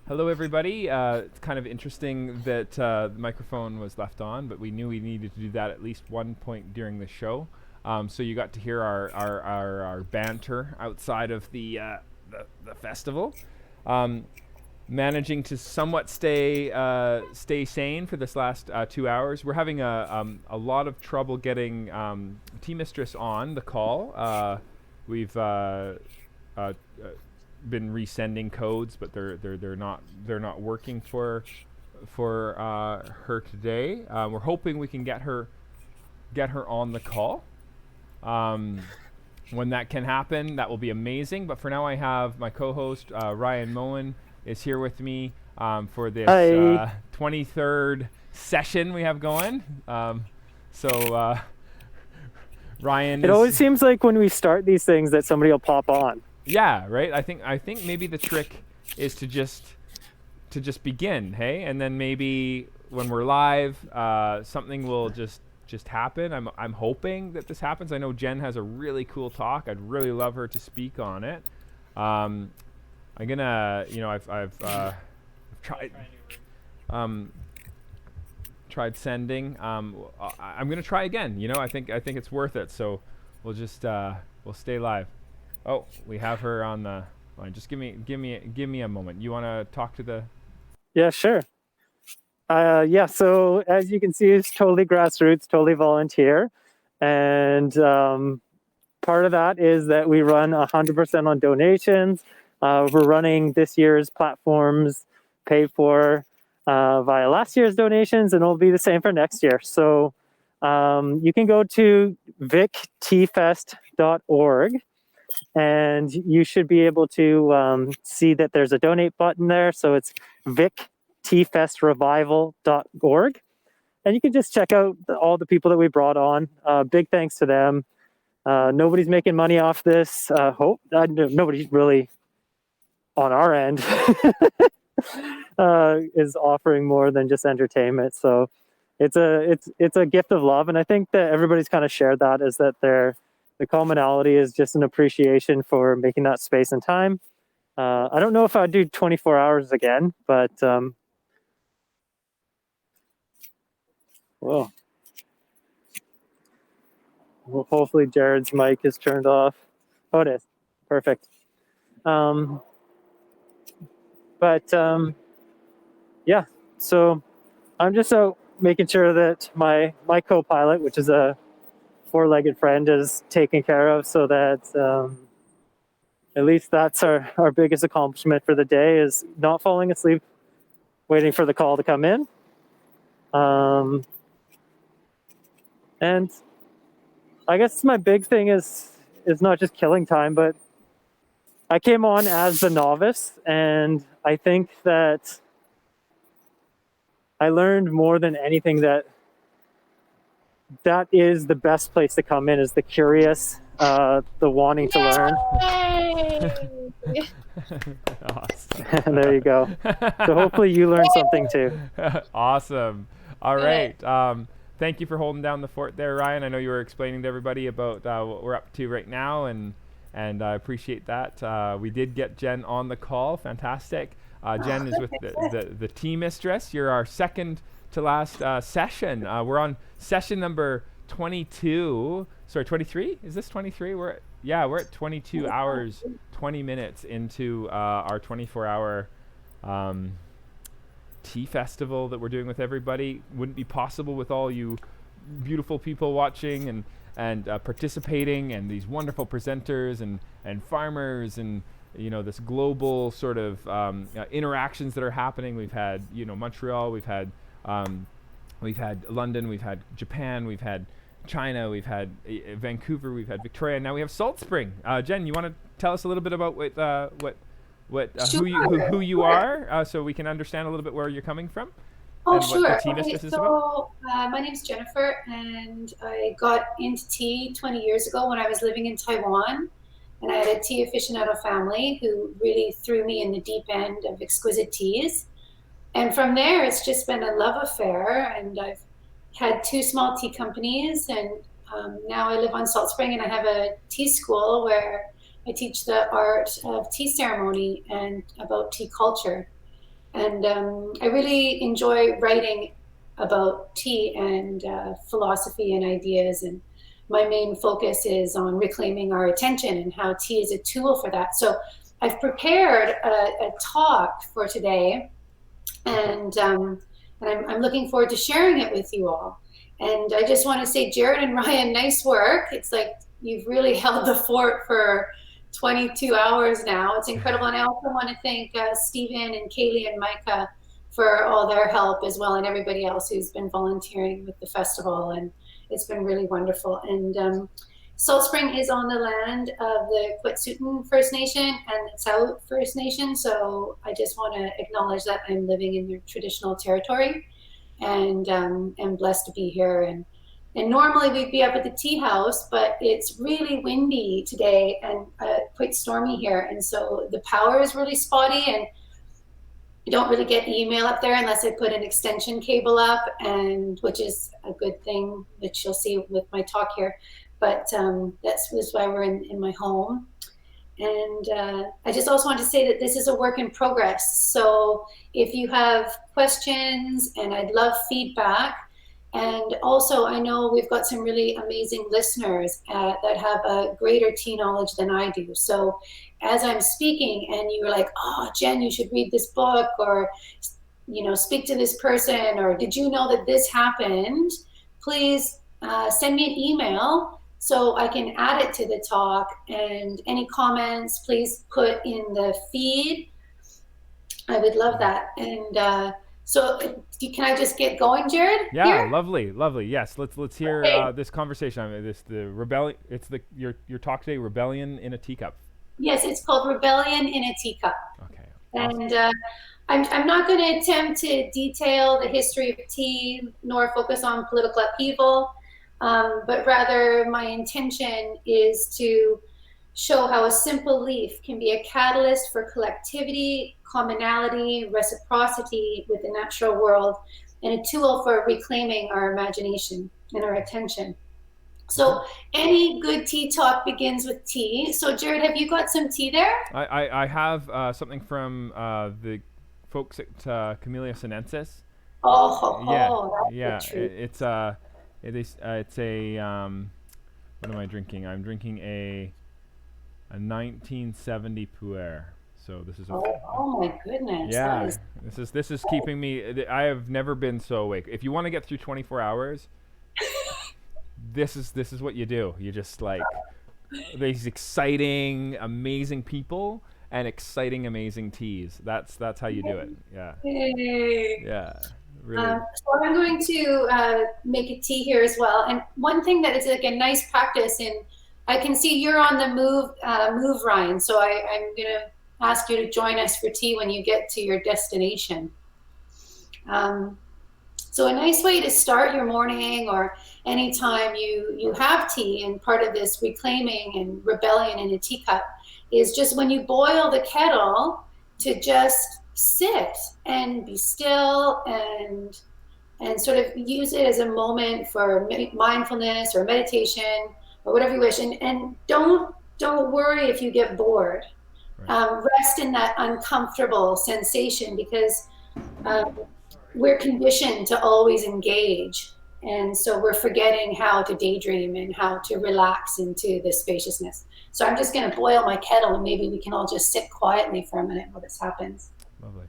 Hello, everybody. It's kind of interesting that the microphone was left on, but we knew we needed to do that at least one point during the show. So you got to hear our banter outside of the festival. Managing to somewhat stay sane for this last 2 hours. We're having a lot of trouble getting Mistress on the call. We've been resending codes, but they're not working for her today. We're hoping we can get her on the call. When that can happen, that will be amazing. But for now, I have my co-host Ryan Moen is here with me for this 23rd session we have going. Ryan. It always seems like when we start these things that somebody will pop on. Yeah, right. I think maybe the trick is to just begin, hey, and then maybe when we're live, something will just happen. I'm hoping that this happens. I know Jen has a really cool talk. I'd really love her to speak on it. I'm gonna, I've tried sending. I'm gonna try again. I think it's worth it. So we'll just we'll stay live. Oh, we have her on the line. Just give me a moment. You want to talk to the? Yeah, sure. So as you can see, it's totally grassroots, totally volunteer. And part of that is that we run 100% on donations. We're running this year's platforms paid for via last year's donations, and it'll be the same for next year. So you can go to victfest.org, and you should be able to see that there's a donate button there. So it's victfestrevival.org. And you can just check out all the people that we brought on. Big thanks to them. Nobody's making money off this. Nobody's really on our end is offering more than just entertainment. So it's a gift of love. And I think that everybody's kind of shared that, is that the commonality is just an appreciation for making that space and time. I don't know if I'd do 24 hours again, but well, hopefully Jared's mic is turned off. Oh, it is. Perfect. Yeah, so I'm just out making sure that my co-pilot, which is a four-legged friend, is taken care of, so that at least that's our biggest accomplishment for the day, is not falling asleep waiting for the call to come in. And I guess my big thing is not just killing time, but I came on as the novice, and I think that I learned more than anything that is the best place to come in, is the curious, the wanting to learn. Awesome. There you go. So hopefully you learned something too. Awesome. All right. Thank you for holding down the fort there, Ryan. I know you were explaining to everybody about what we're up to right now, and I appreciate that. We did get Jen on the call. Fantastic. Jen is with the Mistress. You're our second to last session. We're on session number 22. Sorry, 23? Is this 23? We're at 22 hours, 20 minutes into our 24-hour tea festival that we're doing with everybody. Wouldn't be possible with all you beautiful people watching and participating, and these wonderful presenters and farmers, and this global sort of interactions that are happening. We've had Montreal, we've had London, we've had Japan, we've had China, we've had Vancouver, we've had Victoria, and now we have Salt Spring. Jen, you want to tell us a little bit about who you are, so we can understand a little bit where you're coming from? Oh, sure. My name's Jennifer, and I got into tea 20 years ago when I was living in Taiwan, and I had a tea aficionado family who really threw me in the deep end of exquisite teas. And from there, it's just been a love affair, and I've had 2 small tea companies, and now I live on Salt Spring, and I have a tea school where I teach the art of tea ceremony and about tea culture. And I really enjoy writing about tea and philosophy and ideas. And my main focus is on reclaiming our attention and how tea is a tool for that. So I've prepared a talk for today, and I'm looking forward to sharing it with you all. And I just want to say, Jared and Ryan, nice work. It's like you've really held the fort for 22 hours now. It's incredible. And I also want to thank Stephen and Kaylee and Micah for all their help as well, and everybody else who's been volunteering with the festival. And it's been really wonderful. And Salt Spring is on the land of the Quetsutan First Nation and the Tsao First Nation. So I just want to acknowledge that I'm living in their traditional territory, and am blessed to be here. And normally we'd be up at the tea house, but it's really windy today and quite stormy here. And so the power is really spotty, and I don't really get email up there unless I put an extension cable up, and which is a good thing, which you'll see with my talk here. But that's why we're in my home. And I just also want to say that this is a work in progress. So if you have questions, and I'd love feedback. And also, I know we've got some really amazing listeners that have a greater tea knowledge than I do. So as I'm speaking and you're like, oh, Jen, you should read this book, or, speak to this person, or did you know that this happened? Please send me an email so I can add it to the talk. And any comments, please put in the feed. I would love that. And so can I just get going, Jared? Yeah, here? lovely. Yes, let's hear Okay. this conversation. I mean, the rebellion. It's your talk today. Rebellion in a teacup. Yes, it's called Rebellion in a Teacup. Okay. Awesome. And I'm not going to attempt to detail the history of tea nor focus on political upheaval, but rather my intention is to show how a simple leaf can be a catalyst for collectivity, commonality, reciprocity with the natural world, and a tool for reclaiming our imagination and our attention. So any good tea talk begins with tea. So Jared, have you got some tea there? I have something from the folks at Camellia sinensis. That's a treat. It's it's a what am I drinking? I'm drinking a 1970 puer. So this is Oh my goodness. yeah. This is keeping me. I have never been so awake. If you want to get through 24 hours, this is what you do. You just like these exciting, amazing people and exciting, amazing teas. That's how you do it. Yeah. Yay. Yeah. Really. So I'm going to make a tea here as well. And one thing that is like a nice practice, and I can see you're on the move, Ryan. So I'm going to ask you to join us for tea when you get to your destination. So a nice way to start your morning, or anytime you have tea, and part of this reclaiming and rebellion in a teacup, is just when you boil the kettle to just sit and be still and sort of use it as a moment for mindfulness or meditation or whatever you wish. And don't worry if you get bored. Right. Rest in that uncomfortable sensation, because we're conditioned to always engage. And so we're forgetting how to daydream and how to relax into the spaciousness. So I'm just going to boil my kettle, and maybe we can all just sit quietly for a minute while this happens. Lovely.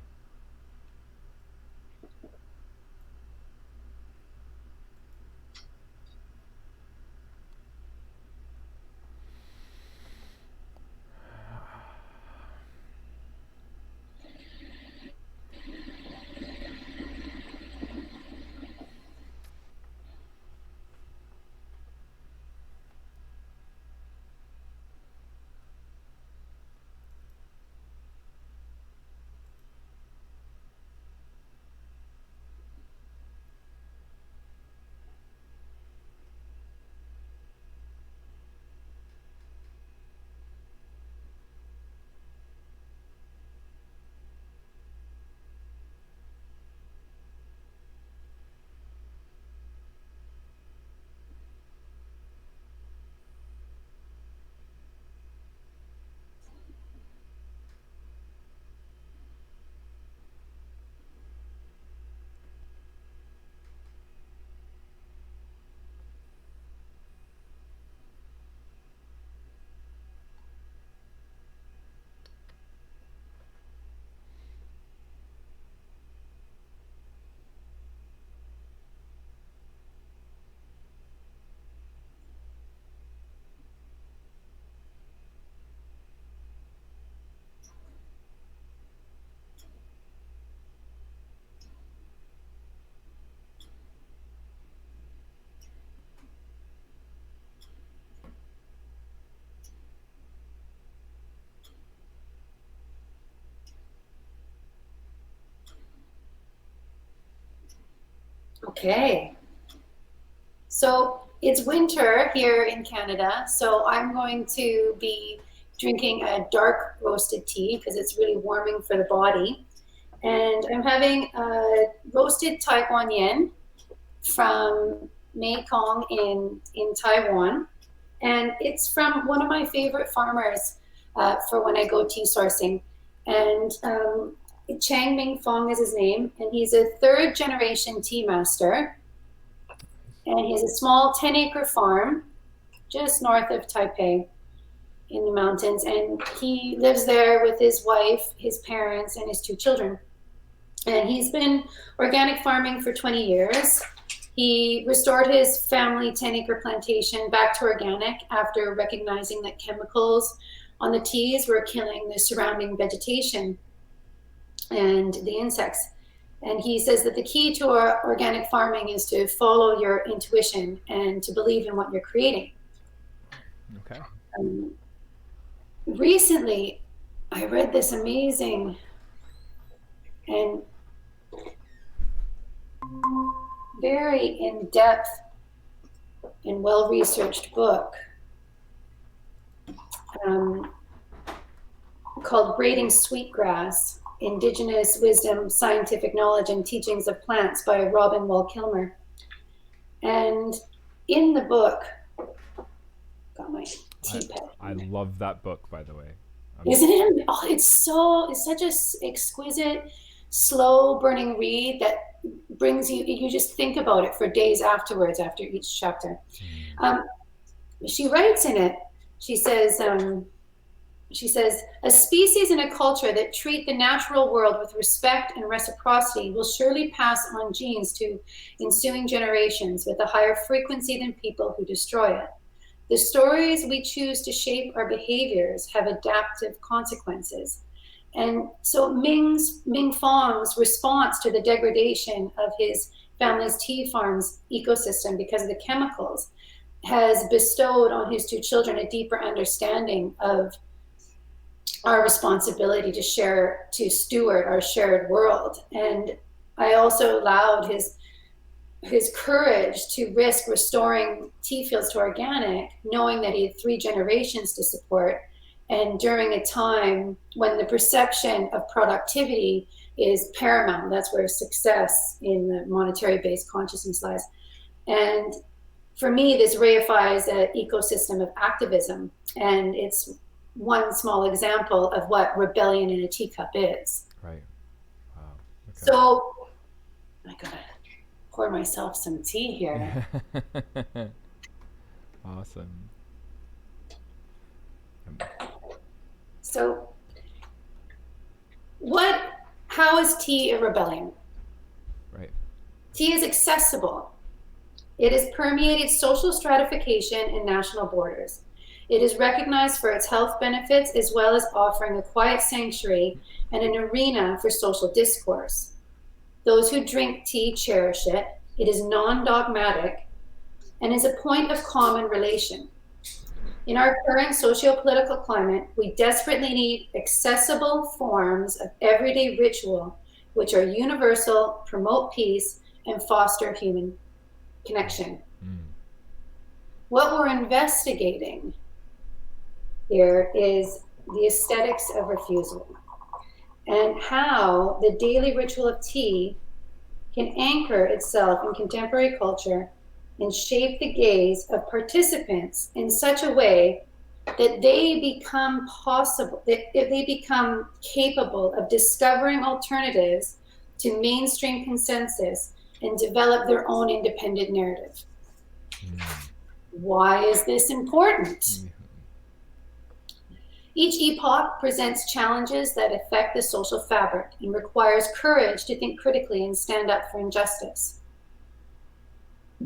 Okay. So it's winter here in Canada, so I'm going to be drinking a dark roasted tea because it's really warming for the body. And I'm having a roasted Taiwan yen from Mekong in Taiwan. And it's from one of my favorite farmers for when I go tea sourcing. And Chang Ming Fong is his name, and he's a third generation tea master. And he has a small 10-acre farm just north of Taipei in the mountains. And he lives there with his wife, his parents, and his 2 children. And he's been organic farming for 20 years. He restored his family 10-acre plantation back to organic after recognizing that chemicals on the teas were killing the surrounding vegetation and the insects. And he says that the key to our organic farming is to follow your intuition and to believe in what you're creating. Okay. Recently, I read this amazing and very in-depth and well-researched book called Braiding Sweetgrass, Indigenous Wisdom, Scientific Knowledge, and Teachings of Plants by Robin Wall Kilmer. And in the book, got my teapot. I love that book, by the way. Isn't it? Oh, it's such a exquisite, slow burning read that brings you just think about it for days afterwards after each chapter. She writes in it, she says, a species and a culture that treat the natural world with respect and reciprocity will surely pass on genes to ensuing generations with a higher frequency than people who destroy it. The stories we choose to shape our behaviors have adaptive consequences. And so Ming Fong's response to the degradation of his family's tea farm's ecosystem because of the chemicals has bestowed on his 2 children a deeper understanding of our responsibility to steward our shared world. And I also allowed his courage to risk restoring tea fields to organic, knowing that he had 3 generations to support, and during a time when the perception of productivity is paramount. That's where success in the monetary-based consciousness lies. And for me, this reifies an ecosystem of activism, and it's one small example of what rebellion in a teacup is. Right. Wow. Okay. So I gotta pour myself some tea here. Awesome. So how is tea a rebellion? Right. Tea is accessible. It has permeated social stratification and national borders. It is recognized for its health benefits as well as offering a quiet sanctuary and an arena for social discourse. Those who drink tea cherish it. It is non-dogmatic and is a point of common relation. In our current socio-political climate, we desperately need accessible forms of everyday ritual which are universal, promote peace, and foster human connection. What we're investigating here is the aesthetics of refusal and how the daily ritual of tea can anchor itself in contemporary culture and shape the gaze of participants in such a way that they become capable of discovering alternatives to mainstream consensus and develop their own independent narrative. Why is this important? Each epoch presents challenges that affect the social fabric and requires courage to think critically and stand up for injustice.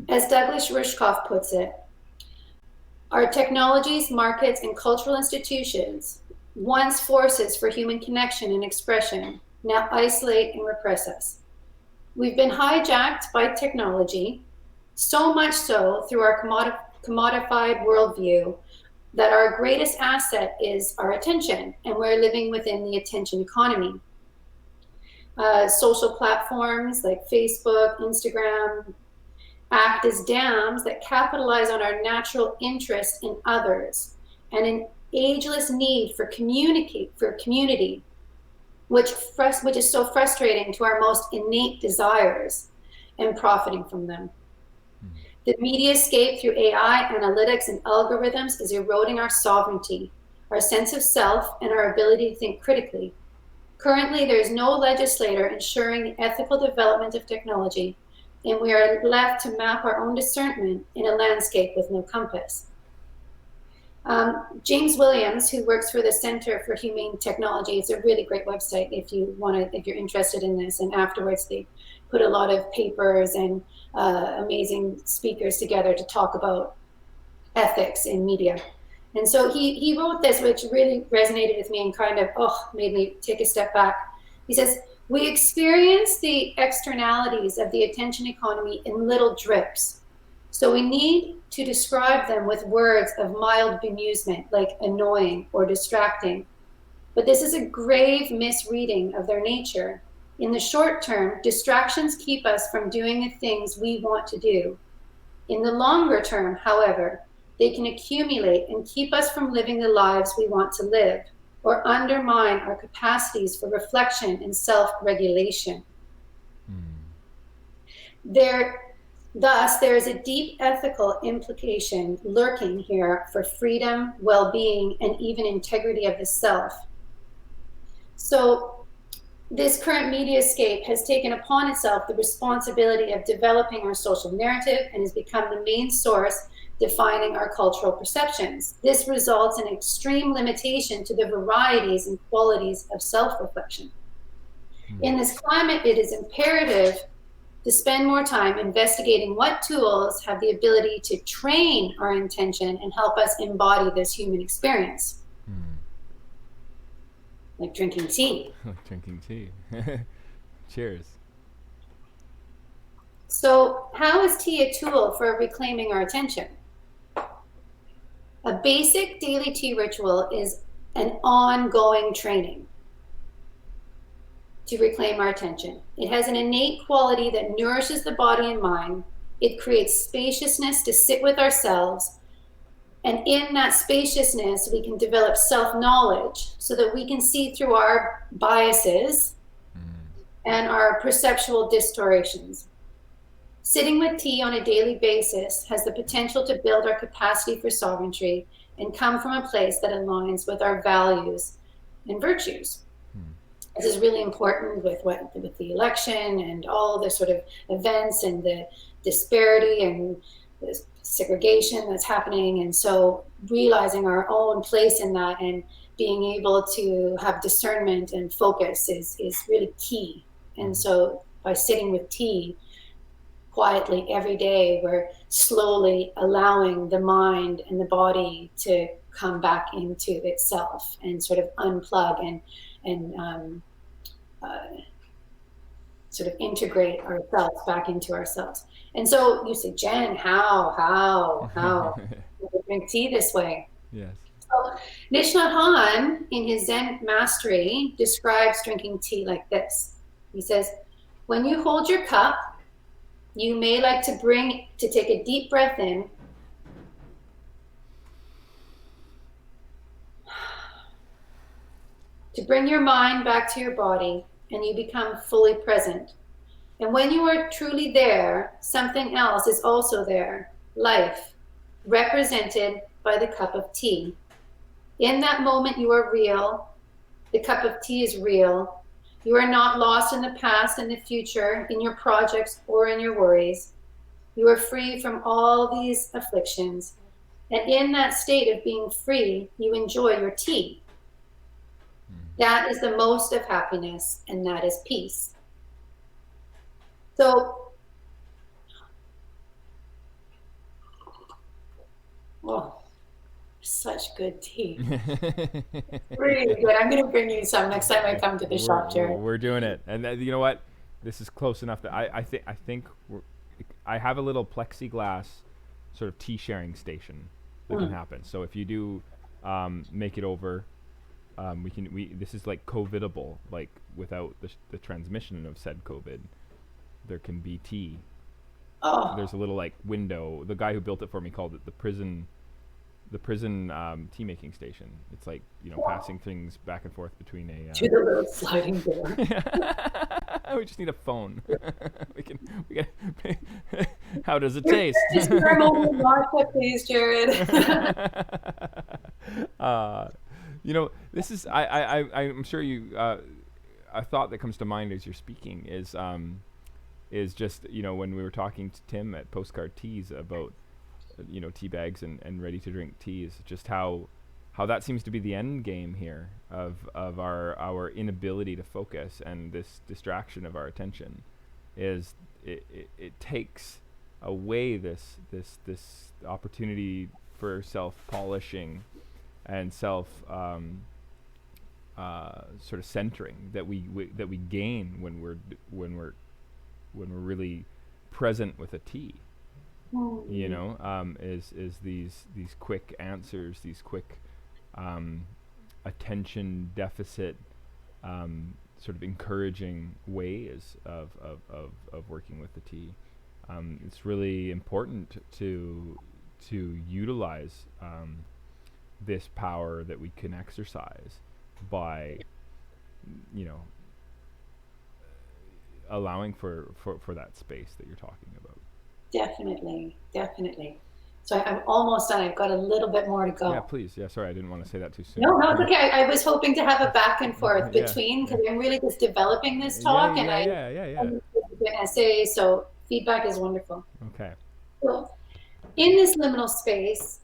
As Douglas Rushkoff puts it, our technologies, markets, and cultural institutions, once forces for human connection and expression, now isolate and repress us. We've been hijacked by technology, so much so through our commodified worldview that our greatest asset is our attention, and we're living within the attention economy. social platforms like Facebook, Instagram, act as dams that capitalize on our natural interest in others and an ageless need for community, which is so frustrating to our most innate desires and profiting from them. The mediascape through AI, analytics, and algorithms is eroding our sovereignty, our sense of self, and our ability to think critically. Currently, there is no legislator ensuring the ethical development of technology, and we are left to map our own discernment in a landscape with no compass. James Williams, who works for the Center for Humane Technology, it's a really great website if you're interested in this. And afterwards, they put a lot of papers and amazing speakers together to talk about ethics in media. And so he wrote this, which really resonated with me and kind of made me take a step back. He says, "We experience the externalities of the attention economy in little drips. So we need to describe them with words of mild bemusement, like annoying or distracting. But this is a grave misreading of their nature. In the short term, distractions keep us from doing the things we want to do. In the longer term, however, they can accumulate and keep us from living the lives we want to live, or undermine our capacities for reflection and self-regulation. Thus, there is a deep ethical implication lurking here for freedom, well-being, and even integrity of the self." So this current mediascape has taken upon itself the responsibility of developing our social narrative and has become the main source defining our cultural perceptions. This results in extreme limitation to the varieties and qualities of self-reflection. In this climate, it is imperative to spend more time investigating what tools have the ability to train our intention and help us embody this human experience. Like drinking tea. Like drinking tea. Cheers. So how is tea a tool for reclaiming our attention? A basic daily tea ritual is an ongoing training to reclaim our attention. It has an innate quality that nourishes the body and mind. It creates spaciousness to sit with ourselves. And in that spaciousness, we can develop self-knowledge so that we can see through our biases and our perceptual distortions. Sitting with tea on a daily basis has the potential to build our capacity for sovereignty and come from a place that aligns with our values and virtues. This is really important with the election and all the sort of events and the disparity and the segregation that's happening. And so realizing our own place in that and being able to have discernment and focus is really key. And so by sitting with tea quietly every day, we're slowly allowing the mind and the body to come back into itself and sort of unplug and sort of integrate ourselves back into ourselves. And so you say, Jen, how do we drink tea this way? Yes. So Thich Nhat Hanh, in his Zen Mastery, describes drinking tea like this. He says, when you hold your cup, you may like to take a deep breath in, to bring your mind back to your body, and you become fully present. And when you are truly there, something else is also there, life, represented by the cup of tea. In that moment, you are real. The cup of tea is real. You are not lost in the past and the future, in your projects or in your worries. You are free from all these afflictions. And in that state of being free, you enjoy your tea. That is the most of happiness, and that is peace. So, such good tea. Really good. I'm going to bring you some next time I come to the shop, Jared. We're doing it. And you know what? This is close enough that I think I have a little plexiglass sort of tea sharing station that can happen. So if you do make it over, this is like COVIDable, like without the transmission of said COVID, there can be tea. There's a little like window. The guy who built it for me called it the prison tea making station. It's like, passing things back and forth between to the little sliding door. We just need a phone. we can. How does it taste? Just for a moment, vodka, please, Jared. This is I'm sure you. A thought that comes to mind as you're speaking is just when we were talking to Tim at Postcard Teas about tea bags and ready to drink teas, just how that seems to be the end game here of our inability to focus, and this distraction of our attention is it takes away this opportunity for self-polishing and self sort of centering that we gain when we're really present with a tea. Is these quick answers, these quick attention deficit sort of encouraging ways of working with the tea. It's really important to utilize this power that we can exercise by allowing for that space that you're talking about. Definitely. So I'm almost done. I've got a little bit more to go. Yeah, please. Yeah, sorry, I didn't want to say that too soon. No, it's okay. I was hoping to have a back and forth between, because I'm really just developing this talk, I'm an essay, so feedback is wonderful. Okay. So, in this liminal space,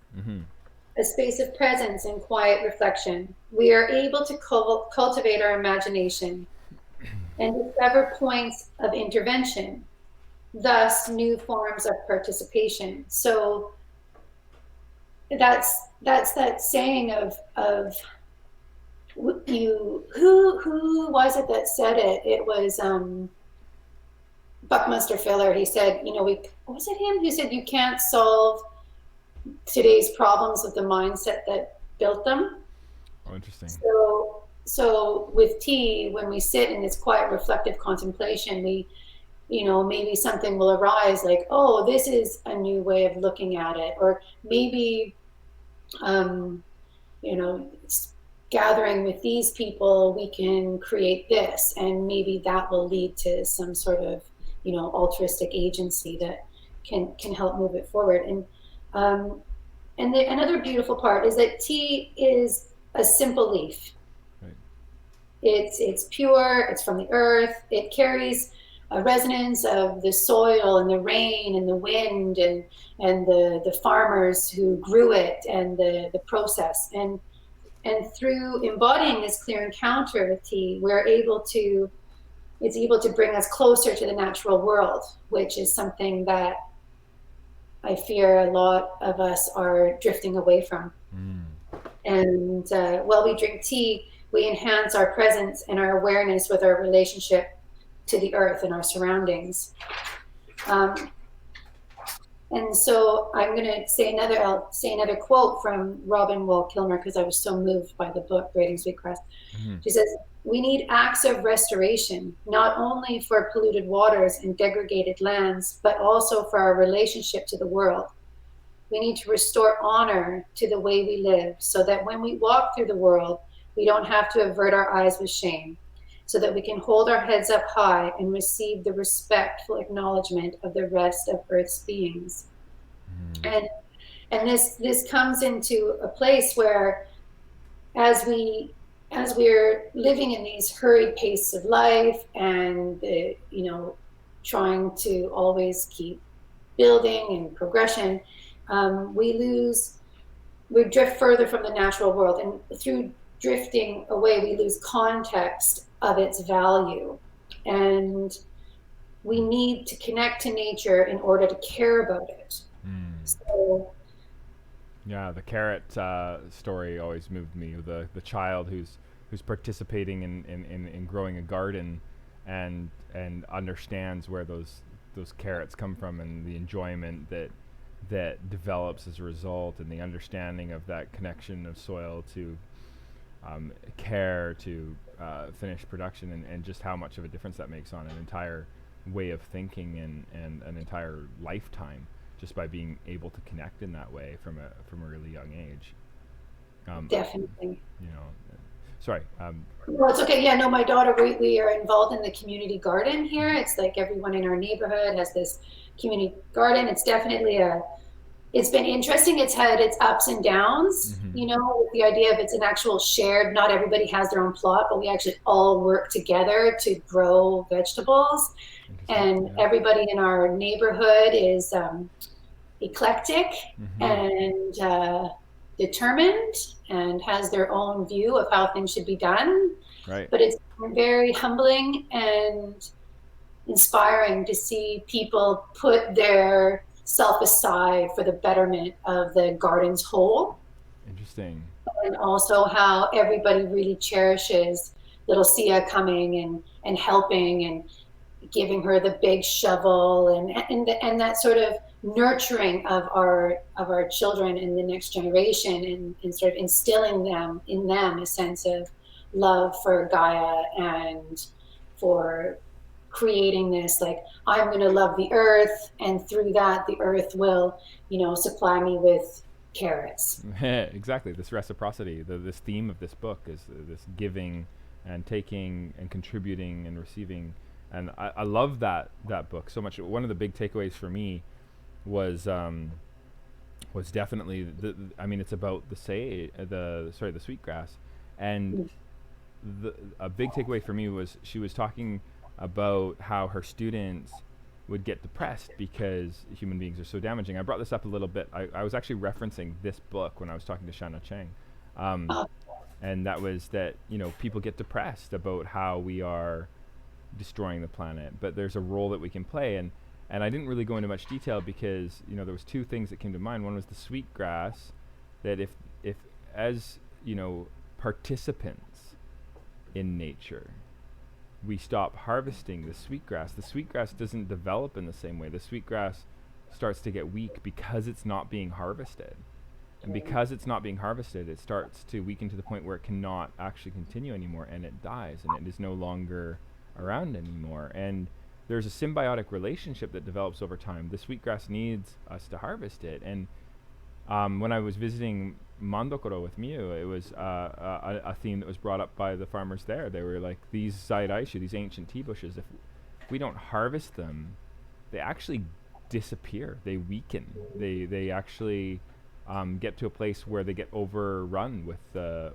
a space of presence and quiet reflection, we are able to cultivate our imagination and discover points of intervention, thus new forms of participation. So that's that saying of who was it that said it? It was Buckminster Fuller. He said, was it him who said you can't solve today's problems with the mindset that built them? Oh, interesting. So with tea, when we sit in this quiet reflective contemplation, we maybe something will arise like, oh, this is a new way of looking at it. Or maybe, gathering with these people, we can create this. And maybe that will lead to some sort of, altruistic agency that can help move it forward. And another beautiful part is that tea is a simple leaf. Right. It's pure, it's from the earth, it carries a resonance of the soil and the rain and the wind and the farmers who grew it and the process. And through embodying this clear encounter with tea, it's able to bring us closer to the natural world, which is something that I fear a lot of us are drifting away from. And while we drink tea, we enhance our presence and our awareness with our relationship to the earth and our surroundings. And so I'm going to say another quote from Robin Wall Kilmer, because I was so moved by the book Braiding Sweetgrass. She says, "We need acts of restoration, not only for polluted waters and degraded lands, but also for our relationship to the world. We need to restore honor to the way we live, so that when we walk through the world, we don't have to avert our eyes with shame, so that we can hold our heads up high and receive the respectful acknowledgement of the rest of Earth's beings." And this comes into a place where, as we're living in these hurried pace of life and trying to always keep building and progression, we drift further from the natural world, and through drifting away, we lose context of its value. And we need to connect to nature in order to care about it. So, yeah, the carrot story always moved me. The child who's participating in growing a garden and understands where those carrots come from, and the enjoyment that develops as a result, and the understanding of that connection of soil to care to finish production, and just how much of a difference that makes on an entire way of thinking and an entire lifetime, just by being able to connect in that way from a really young age. Definitely. Sorry. No, it's okay. Yeah, no, my daughter, we are involved in the community garden here. It's like everyone in our neighborhood has this community garden. It's definitely it's been interesting. It's had its ups and downs, with the idea of it's an actual shared, not everybody has their own plot, but we actually all work together to grow vegetables. And everybody in our neighborhood is eclectic and determined and has their own view of how things should be done. Right. But it's very humbling and inspiring to see people put their self aside for the betterment of the garden's whole. Interesting. And also how everybody really cherishes little Sia coming and helping and giving her the big shovel and that sort of nurturing of our children and the next generation and sort of instilling in them a sense of love for Gaia and for creating this, like, I'm going to love the earth, and through that the earth will supply me with carrots. Exactly, this reciprocity, this theme of this book is this giving and taking and contributing and receiving. And I love that book so much. One of the big takeaways for me was definitely it's about the sweetgrass, and a big takeaway for me was she was talking about how her students would get depressed because human beings are so damaging. I brought this up a little bit. I was actually referencing this book when I was talking to Shanna Cheng, and that was that people get depressed about how we are destroying the planet, but there's a role that we can play, and I didn't really go into much detail because there was two things that came to mind. One was the sweetgrass, that if as participants in nature, we stop harvesting the sweetgrass doesn't develop in the same way. The sweetgrass starts to get weak because it's not being harvested, and because it's not being harvested, it starts to weaken to the point where it cannot actually continue anymore, and it dies, and it is no longer around anymore. And there's a symbiotic relationship that develops over time. The sweetgrass needs us to harvest it. And when I was visiting Mandokoro with Miu, it was a theme that was brought up by the farmers there. They were like, these Zaidaishu, these ancient tea bushes, if we don't harvest them, they actually disappear. They weaken. They actually get to a place where they get overrun with the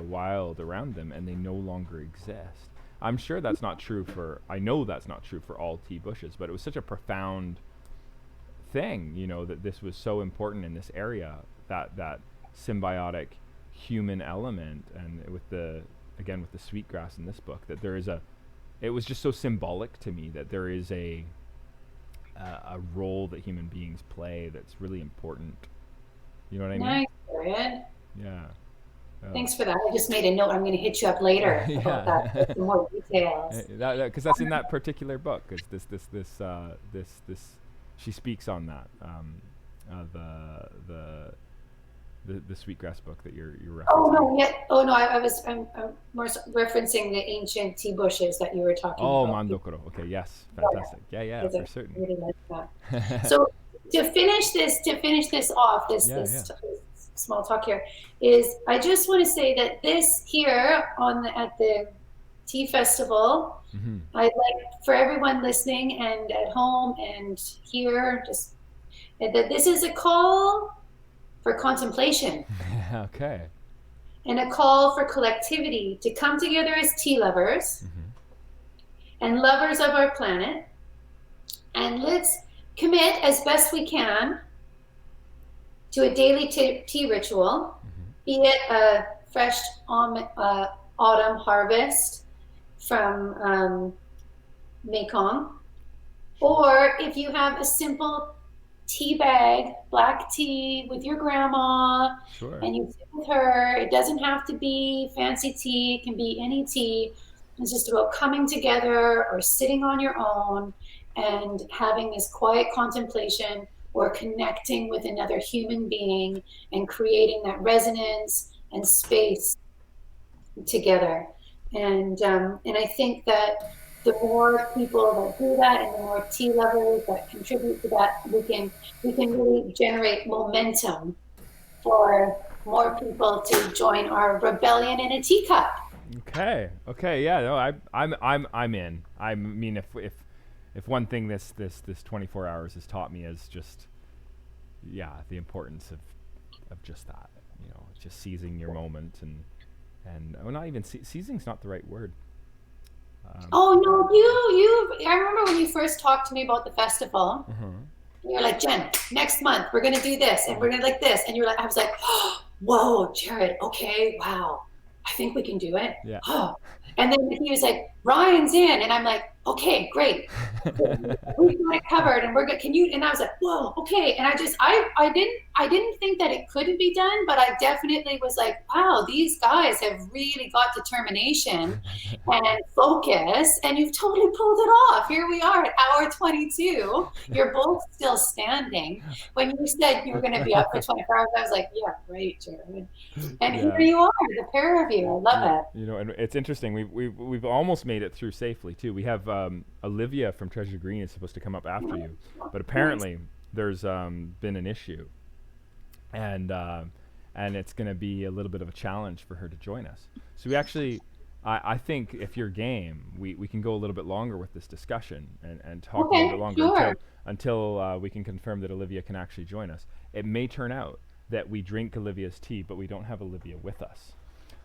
wild around them, and they no longer exist. I'm sure that's not true I know that's not true for all tea bushes, but it was such a profound thing, that this was so important in this area, that symbiotic human element, and with the sweetgrass in this book, that there is it was just so symbolic to me that there is a role that human beings play that's really important. You know what I mean? Nice, Brian. Yeah. Thanks for that. I just made a note. I'm going to hit you up later about that with some more details. Because that's in that particular book. It's this she speaks on that the sweetgrass book that you're referencing. I'm more referencing the ancient tea bushes that you were talking about. Mandokoro. Okay, yes, fantastic. Yeah, for certain. Really like that. So to finish this off, this small talk here, is I just want to say that this here at the tea festival, I'd like for everyone listening and at home and here, just that this is a call for contemplation. Okay. And a call for collectivity to come together as tea lovers and lovers of our planet, and let's commit as best we can to a daily tea ritual, be it a fresh autumn harvest from Mekong, or if you have a simple tea bag, black tea with your grandma, and you sit with her. It doesn't have to be fancy tea. It can be any tea. It's just about coming together or sitting on your own and having this quiet contemplation or connecting with another human being and creating that resonance and space together. And I think that the more people that do that and the more tea lovers that contribute to that, we can really generate momentum for more people to join our rebellion in a teacup. Okay, yeah, no, I'm in. I mean, if one thing this 24 hours has taught me is just, yeah, the importance of just that, you know, just seizing your moment and well, not even seizing's not the right word. Oh no, you! I remember when you first talked to me about the festival. You're like, Jen, next month we're gonna do this and we're gonna like this, and you're like, I was like, oh, whoa, Jared, okay, wow, I think we can do it. Yeah. Oh. And then he was like, Ryan's in, and I'm like, okay, great, we got it covered, and we're good. Can you? And I was like, whoa, okay. And I didn't think that it couldn't be done, but I definitely was like, wow, these guys have really got determination and focus, and you've totally pulled it off. Here we are at hour 22. You're both still standing. When you said you were going to be up for 24 hours, I was like, yeah, great, Jared. And here you are, the pair of you. I love it. You know, and it's interesting. We've almost made it through safely too. We have Olivia from Treasure Green is supposed to come up after you, but apparently there's been an issue, and it's going to be a little bit of a challenge for her to join us. So we actually, I think if you're game, we can go a little bit longer with this discussion and talk a little bit longer until we can confirm that Olivia can actually join us. It may turn out that we drink Olivia's tea, but we don't have Olivia with us.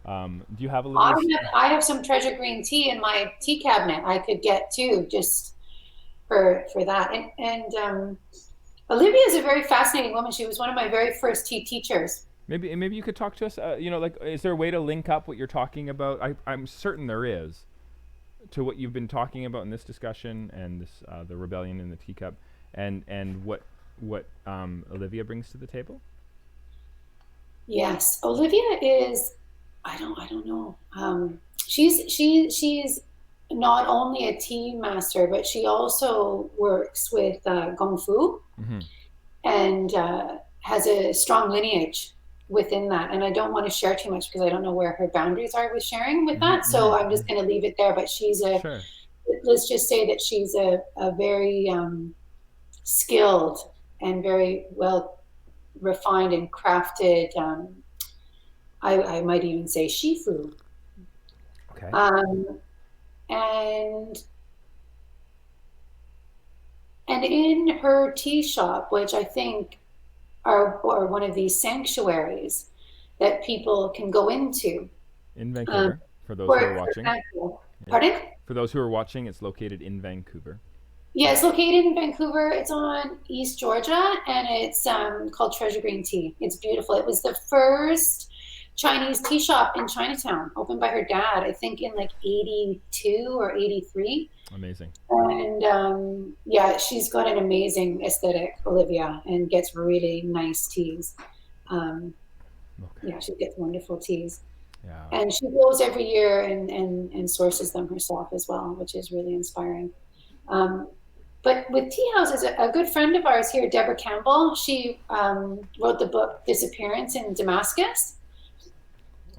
Do you have Olivia's? I have some Treasure Green tea in my tea cabinet I could get too, just for that. And Olivia is a very fascinating woman. She was one of my very first tea teachers. Maybe you could talk to us. You know, like, is there a way to link up what you're talking about? I'm certain there is, to what you've been talking about in this discussion and this the rebellion in the teacup, and what Olivia brings to the table. Yes, Olivia is. I don't know. She's not only a tea master, but she also works with Gongfu, and has a strong lineage within that. And I don't want to share too much because I don't know where her boundaries are with sharing with that. So I'm just going to leave it there. But let's just say that she's a very skilled and very well refined and crafted. I might even say shifu. Okay. And in her tea shop, which I think are one of these sanctuaries that people can go into. In Vancouver, for those who are watching. Pardon? For those who are watching, it's located in Vancouver. Yeah, it's located in Vancouver. It's on East Georgia, and it's called Treasure Green Tea. It's beautiful. It was the first Chinese tea shop in Chinatown, opened by her dad, I think in like 82 or 83. Amazing. And yeah, she's got an amazing aesthetic, Olivia, and gets really nice teas. Yeah, she gets wonderful teas. Yeah. And she goes every year and sources them herself as well, which is really inspiring. But with tea houses, a good friend of ours here, Deborah Campbell, she wrote the book Disappearance in Damascus.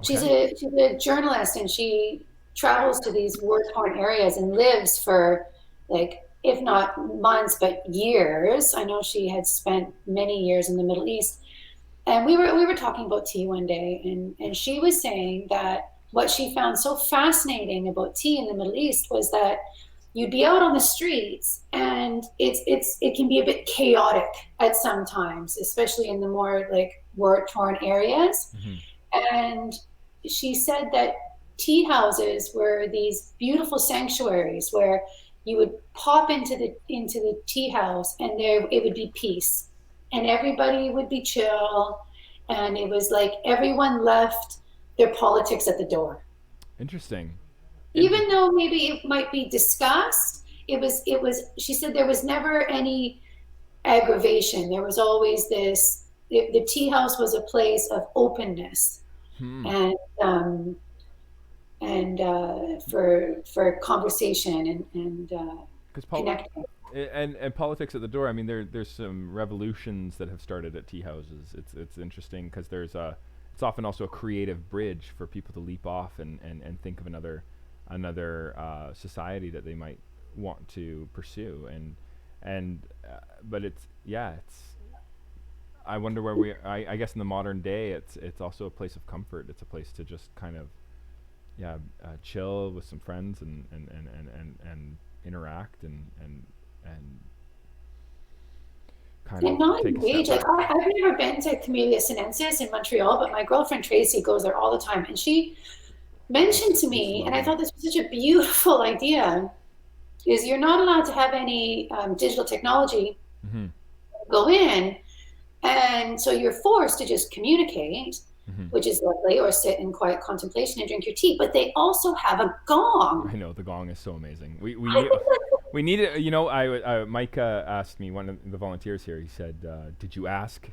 Okay. She's a journalist, and she travels to these war-torn areas and lives for, like, if not months, but years. I know she had spent many years in the Middle East. And we were talking about tea one day, and she was saying that what she found so fascinating about tea in the Middle East was that you'd be out on the streets, and it can be a bit chaotic at some times, especially in the more like war-torn areas. And she said that tea houses were these beautiful sanctuaries where you would pop into the tea house, and it would be peace, and everybody would be chill, and it was like everyone left their politics at the door. Interesting. Even though maybe it might be discussed, it was she said there was never any aggravation. There was always this, the tea house was a place of openness and for conversation and connecting. And politics at the door. I mean, there's some revolutions that have started at tea houses. It's interesting because there's it's often also a creative bridge for people to leap off and think of another society that they might want to pursue. But it's I wonder where I guess in the modern day it's also a place of comfort. It's a place to just kind of chill with some friends and interact and kind And of not take engage. a step Like back. I've never been to Camellia sinensis in Montreal, but my girlfriend Tracy goes there all the time, and she mentioned to me, and I thought this was such a beautiful idea, is you're not allowed to have any digital technology Mm-hmm. go in, and so you're forced to just communicate, Mm-hmm. which is lovely, or sit in quiet contemplation and drink your tea. But they also have a gong. I know the gong is so amazing. I think We need it. You know, Mike asked me, one of the volunteers here. He said, "Did you ask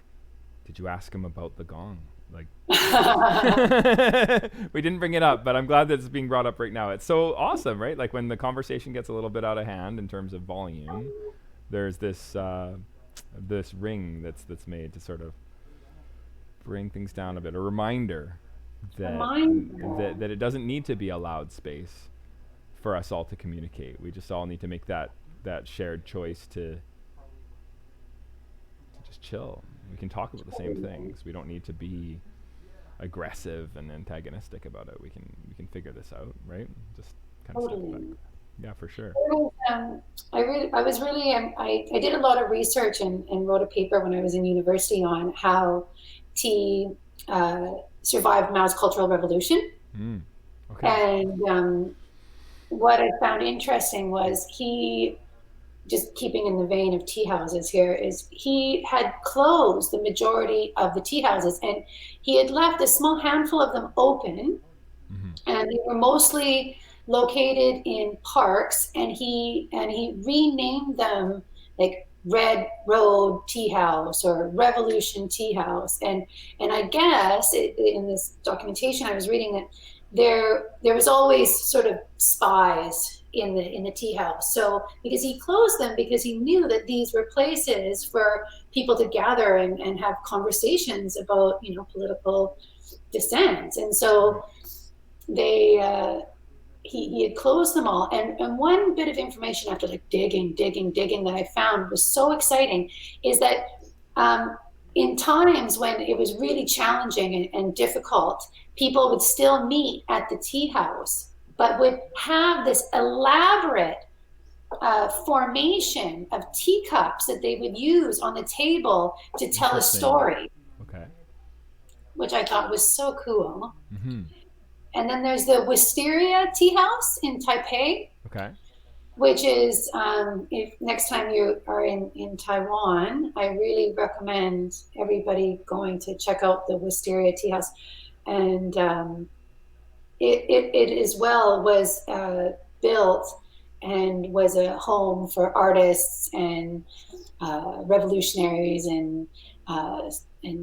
him about the gong?" Like, we didn't bring it up, but I'm glad that it's being brought up right now. It's so awesome, right? Like when the conversation gets a little bit out of hand in terms of volume, there's this this ring that's made to sort of bring things down a bit. A reminder that it doesn't need to be a loud space for us all to communicate. We just all need to make that shared choice to just chill. We can talk about the same things. We don't need to be aggressive and antagonistic about it. We can figure this out, right? Just kind of step back. Yeah, for sure. I did a lot of research and wrote a paper when I was in university on how tea survived Mao's Cultural Revolution. Okay. And what I found interesting was he, just keeping in the vein of tea houses here, is he had closed the majority of the tea houses, and he had left a small handful of them open, and they were mostly located in parks, and he renamed them like Red Road Tea House or Revolution Tea House, and I guess in this documentation I was reading that there was always sort of spies in the tea house. So because he closed them because he knew that these were places for people to gather and have conversations about political dissent, and so he had closed them all. And one bit of information after like digging that I found was so exciting is that in times when it was really challenging and difficult, people would still meet at the tea house, but would have this elaborate formation of teacups that they would use on the table to tell a story. Okay. Which I thought was so cool. And then there's the Wisteria Tea House in Taipei. Okay. Which is, if next time you are in Taiwan, I really recommend everybody going to check out the Wisteria Tea House. And it as well was built and was a home for artists and revolutionaries and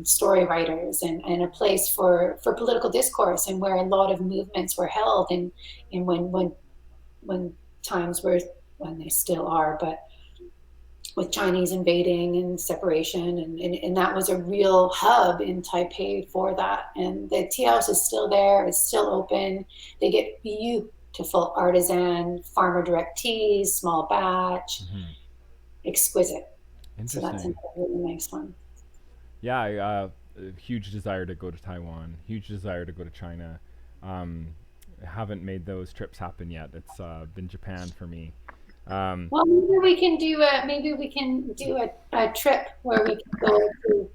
story writers, and a place for political discourse, and where a lot of movements were held in when times were, when they still are, but with Chinese invading and separation, and that was a real hub in Taipei for that. And the tea house is still there, it's still open. They get beautiful artisan farmer direct teas, small batch, exquisite. So that's a really nice one. Yeah, huge desire to go to Taiwan, huge desire to go to China. Haven't made those trips happen yet. It's been Japan for me. Well, maybe we can do a trip where we can go to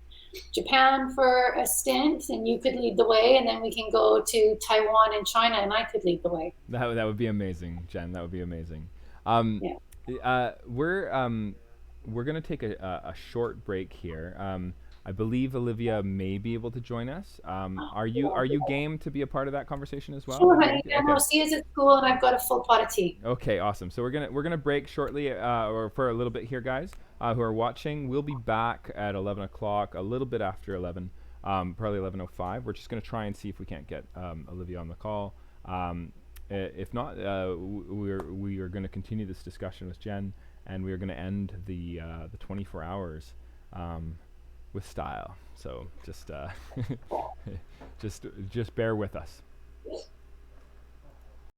Japan for a stint, and you could lead the way, and then we can go to Taiwan and China, and I could lead the way. That would be amazing, Jen. That would be amazing. We're gonna take a short break here. I believe Olivia may be able to join us. Are you game to be a part of that conversation as well? Sure, honey. She is at school, and I've got a full pot of tea. Okay, awesome. So we're gonna break shortly, or for a little bit here, guys, who are watching. We'll be back at 11 o'clock, a little bit after 11, probably 11:05. We're just gonna try and see if we can't get Olivia on the call. If not, we are gonna continue this discussion with Jen, and we are gonna end the 24 hours. with style. So just just bear with us.